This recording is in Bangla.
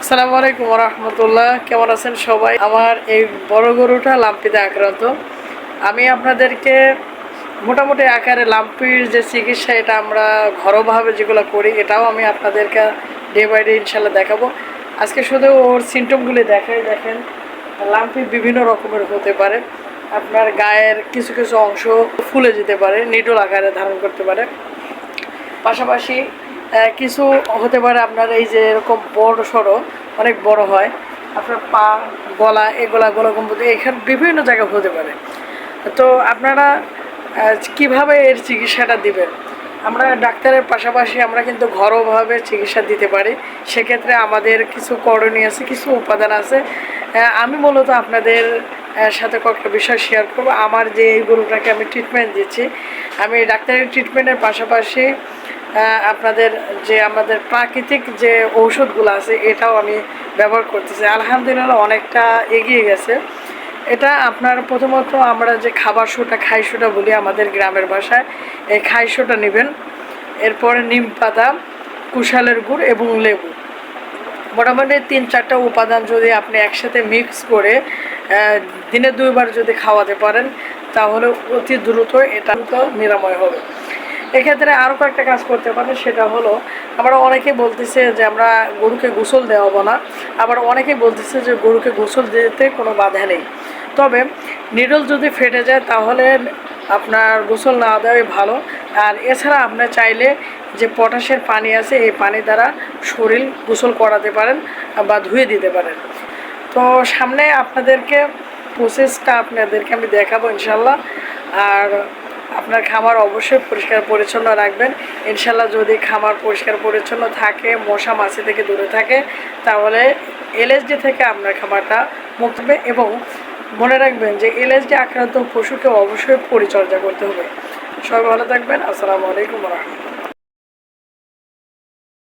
আসসালামু আলাইকুম ওয়া রাহমাতুল্লাহ। কেমন আছেন সবাই? আমার এই বড় গরুটা লাম্পিতে আক্রান্ত। আমি আপনাদেরকে মোটামুটি আকারে লাম্পির যে চিকিৎসা, এটা আমরা ঘরোয়াভাবে যেগুলো করি, এটাও আমি আপনাদেরকে ডে বাই ডে ইনশাল্লাহ দেখাবো। আজকে শুধু ওর সিমটমগুলি দেখাই। দেখেন, লাম্পি বিভিন্ন রকমের হতে পারে। আপনার গায়ের কিছু কিছু অংশ ফুলে যেতে পারে, নিডল আকারে ধারণ করতে পারে। পাশাপাশি কিছু হতে পারে আপনার এই যে এরকম বড় সড়ো অনেক বড় হয়, আপনার পা, গলা, এগুলা গলাগম্বুজ এখানে বিভিন্ন জায়গায় হতে পারে। তো আপনারা কিভাবে এর চিকিৎসাটা দিবেন? আমরা ডাক্তারের পাশাপাশি আমরা কিন্তু ঘরোয়াভাবে চিকিৎসা দিতে পারি। সেক্ষেত্রে আমাদের কিছু করণীয় আছে, কিছু উপাদান আছে। আমি মূলত আপনাদের সাথে কয়েকটা বিষয় শেয়ার করবো। আমার যে এই গরুটাকে আমি ট্রিটমেন্ট দিচ্ছি, আমি ডাক্তারের ট্রিটমেন্টের পাশাপাশি আপনাদের যে আমাদের প্রাকৃতিক যে ঔষধগুলো আছে এটাও আমি ব্যবহার করতেছি। আলহামদুলিল্লাহ অনেকটা এগিয়ে গেছে। এটা আপনার প্রথমত আমরা যে খাবার সোটা, খাই সোটা বলি আমাদের গ্রামের ভাষায়, এই খাই সোটা নেবেন। এরপরে নিম পাতা, কুশালের গুড় এবং লেবু, মোটামুটি 3-4টা উপাদান যদি আপনি একসাথে মিক্স করে দিনে 2 বার যদি খাওয়াতে পারেন, তাহলে অতি দ্রুত এটা নিরাময় হবে। এক্ষেত্রে আরও কয়েকটা কাজ করতে পারেন। সেটা হলো, আমরা অনেকেই বলতেছে যে আমরা গরুকে গোসল দেওয়াবো না, আবার অনেকেই বলতেছে যে গরুকে গোসল দিতে কোনো বাধা নেই। তবে নিডল যদি ফেটে যায় তাহলে আপনার গোসল না দেওয়াই ভালো। আর এছাড়া আপনি চাইলে যে পটাশের পানি আছে, এই পানি দ্বারা শরীর গোসল করাতে পারেন বা ধুয়ে দিতে পারেন। তো সামনে আপনাদেরকে প্রসেসটা আপনাদেরকে আমি দেখাবো ইনশাল্লাহ। আর আপনার খামার অবশ্যই পরিষ্কার পরিচ্ছন্ন রাখবেন ইনশাল্লাহ। যদি খামার পরিষ্কার পরিচ্ছন্ন থাকে, মশা মাছি থেকে দূরে থাকে, তাহলে এলএসডি থেকে আপনার খামারটা মুক্ত হবে। এবং মনে রাখবেন যে এলএসডি আক্রান্ত পশুকে অবশ্যই পরিচর্যা করতে হবে। সবাই ভালো থাকবেন। আসসালামু আলাইকুম ওয়া রাহমাতুল্লাহ।